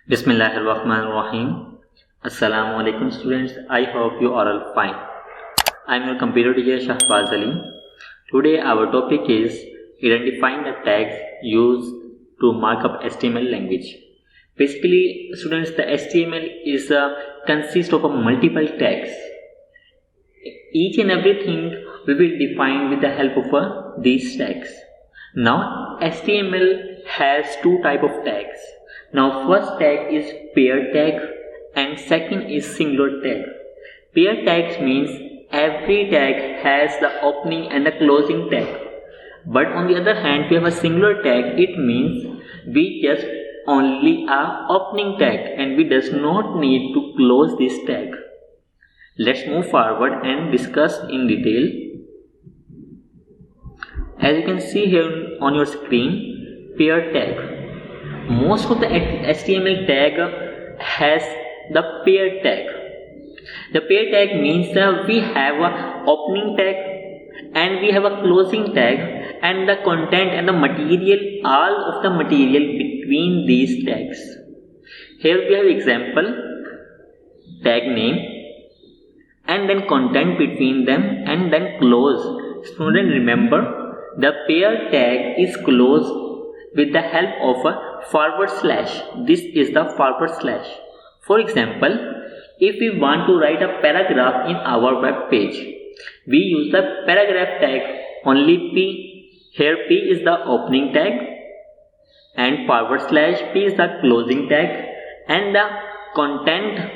Bismillahirrahmanirrahim. Assalamu alaikum students. I hope you are all fine. I am your computer teacher Shahbaz Ali. Today our topic is identifying the tags used to mark up HTML language. Basically, students, the HTML is consists of multiple tags. Each and everything we will define with the help of these tags. Now HTML has two type of tags. Now first tag is pair tag and second is singular tag. Pair tags means every tag has the opening and the closing tag. But on the other hand, we have a singular tag. It means we just only a opening tag and we does not need to close this tag. Let's move forward and discuss in detail. As you can see here on your screen, pair tag. Most of the HTML tag has the pair tag. The pair tag means we have a opening tag and we have a closing tag, and the content and the material, all of the material between these tags. Here we have example, tag name and then content between them and then close. Student, remember, the pair tag is closed with the help of a forward slash. This is the forward slash. For example, if we want to write a paragraph in our web page, we use the paragraph tag, only P. Here P is the opening tag and forward slash P is the closing tag, and the content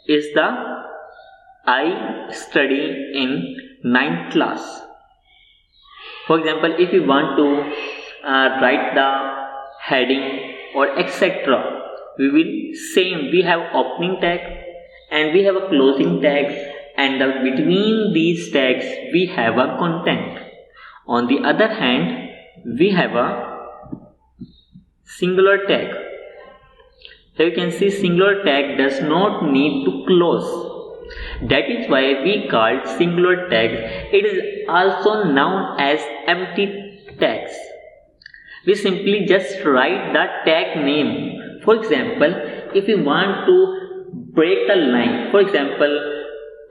is the I study in 9th class. For example, if we want to write the heading or etc., we have opening tag and we have a closing tag, and between these tags we have a content. On the other hand, we have a singular tag. Here you can see singular tag does not need to close. That is why we call singular tags. It is also known as empty tags. We simply just write the tag name. For example, if we want to break the line, for example,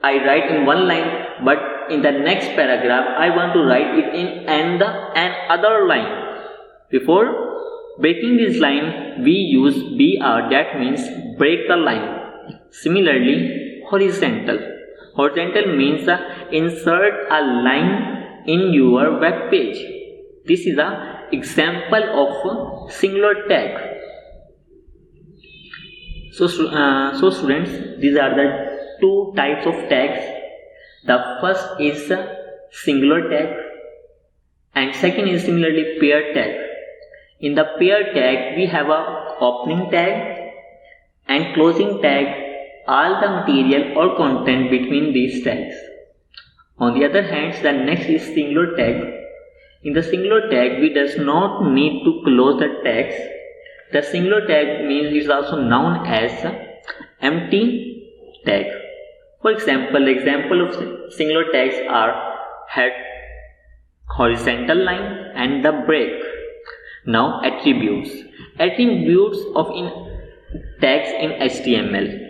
I write in one line, but in the next paragraph I want to write it in another line. Before breaking this line, we use BR, that means break the line. Similarly, horizontal. Horizontal means insert a line in your web page. This is an example of singular tag. So students, these are the two types of tags. The first is singular tag and second is similarly pair tag. In the pair tag, we have a opening tag and closing tag, all the material or content between these tags. On the other hand, the next is singular tag. In the singular tag, we does not need to close the tags. The singular tag means it is also known as empty tag. For example, of singular tags are head, horizontal line and the break. Now attributes. Attributes of tags in HTML.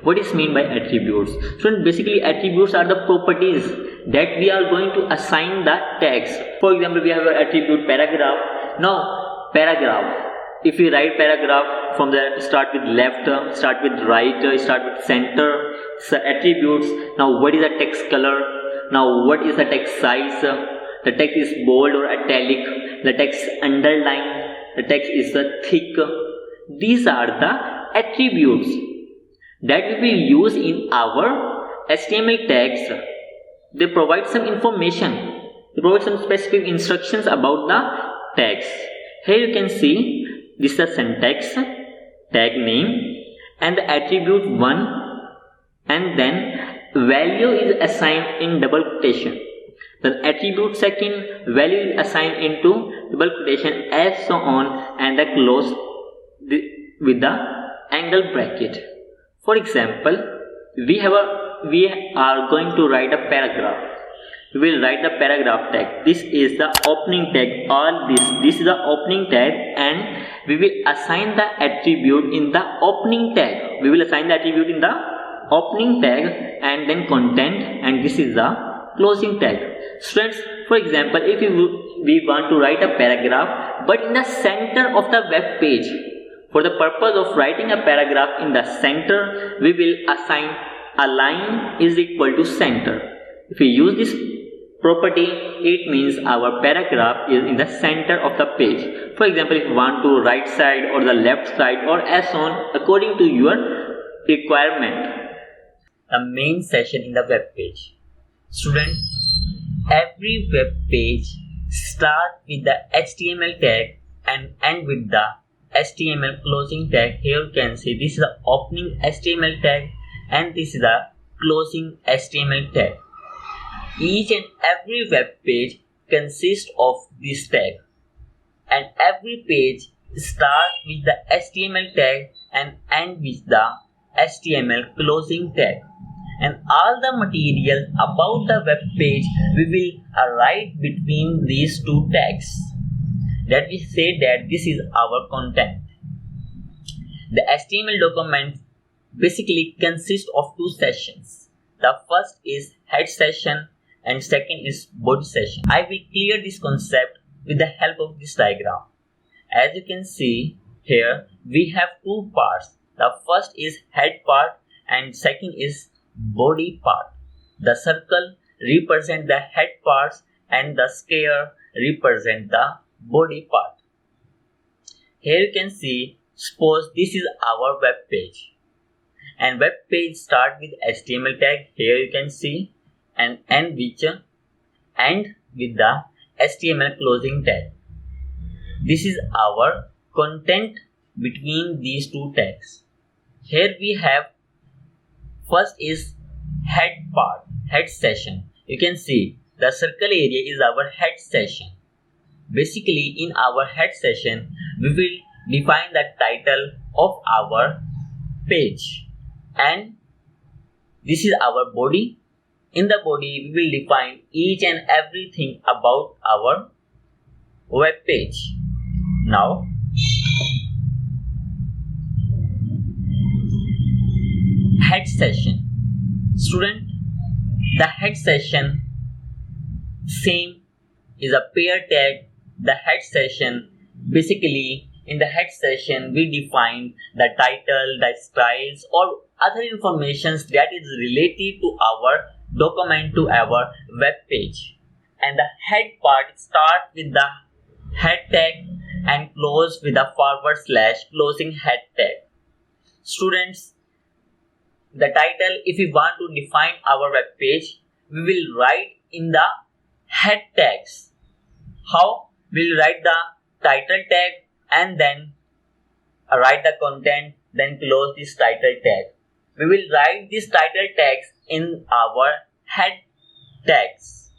What is meant by attributes? So basically attributes are the properties that we are going to assign the tags. For example, we have an attribute paragraph. Now paragraph. If we write paragraph from the start with left, start with right, start with center, so attributes. Now what is the text color? Now what is the text size? The text is bold or italic. The text underline. The text is thick. These are the attributes that we will use in our HTML tags. They provide some information. They provide some specific instructions about the tags. Here you can see this is the syntax, tag name and the attribute 1, and then value is assigned in double quotation. The attribute second, value is assigned into double quotation, as so on, and the close with the angle bracket. For example, we are going to write a paragraph. We will write the paragraph tag. This is the opening tag. This is the opening tag, and we will assign the attribute in the opening tag. We will assign the attribute in the opening tag and then content, and this is the closing tag. Students, for example, if we want to write a paragraph but in the center of the web page, for the purpose of writing a paragraph in the center, we will assign align is equal to center. If we use this property, it means our paragraph is in the center of the page. For example, if you want to right side or the left side or as on according to your requirement. The main section in the web page. Student, every web page start with the HTML tag and end with the HTML closing tag. Here you can see this is the opening HTML tag and this is the closing HTML tag. Each and every web page consists of this tag, and every page starts with the HTML tag and ends with the HTML closing tag. And all the material about the web page we will write between these two tags. That we say that this is our content. The HTML document basically consists of two sections. The first is head section and second is body section. I will clear this concept with the help of this diagram. As you can see here, we have two parts. The first is head part and second is body part. The circle represents the head parts and the square represents the body part. Here you can see, suppose this is our web page, and web page start with HTML tag. Here you can see, and end with the HTML closing tag. This is our content between these two tags. Here we have first is head part, head section. You can see the circle area is our head section. Basically, in our head section, we will define the title of our page, and this is our body. In the body, we will define each and everything about our web page. Now, head section. Student, the head section same is a pair tag. The head section, basically in the head section we define the title, the styles or other informations that is related to our document, to our web page. And the head part start with the head tag and close with the / closing head tag. Students, the title, if we want to define our web page, we will write in the head tags. How? We'll write the title tag and then write the content, then close this title tag. We will write these title tags in our head tags.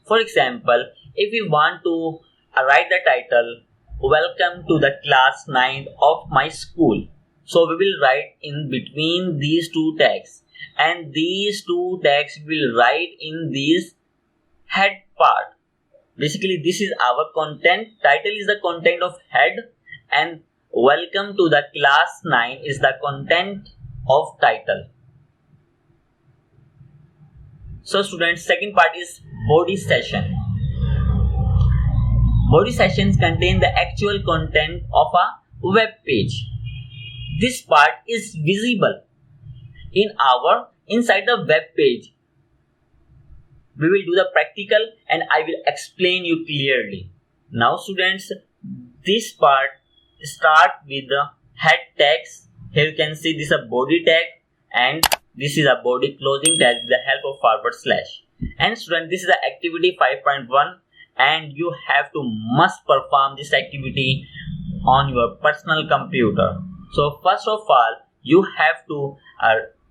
For example, if we want to write the title, welcome to the class 9 of my school. So we will write in between these two tags, and these two tags will write in this head part. Basically, this is our content. Title is the content of head, and welcome to the class 9 is the content of title. So students, second part is body section. Body sections contain the actual content of a web page. This part is visible inside the web page. We will do the practical and I will explain you clearly. Now students, this part start with the head tags. Here you can see this is a body tag and this is a body closing tag with the help of /. And student, this is the activity 5.1 and you have to must perform this activity on your personal computer. So first of all, you have to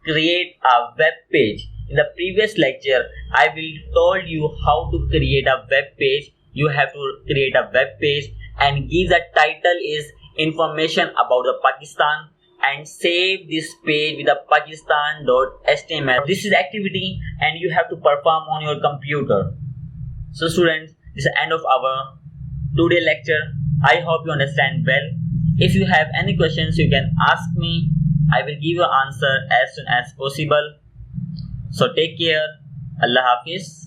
create a web page. In the previous lecture, I will told you how to create a web page. You have to create a web page and give the title is information about the Pakistan and save this page with the pakistan.html. This is activity and you have to perform on your computer. So students, this is the end of our today lecture. I hope you understand well. If you have any questions, you can ask me. I will give you an answer as soon as possible. So take care. Allah Hafiz.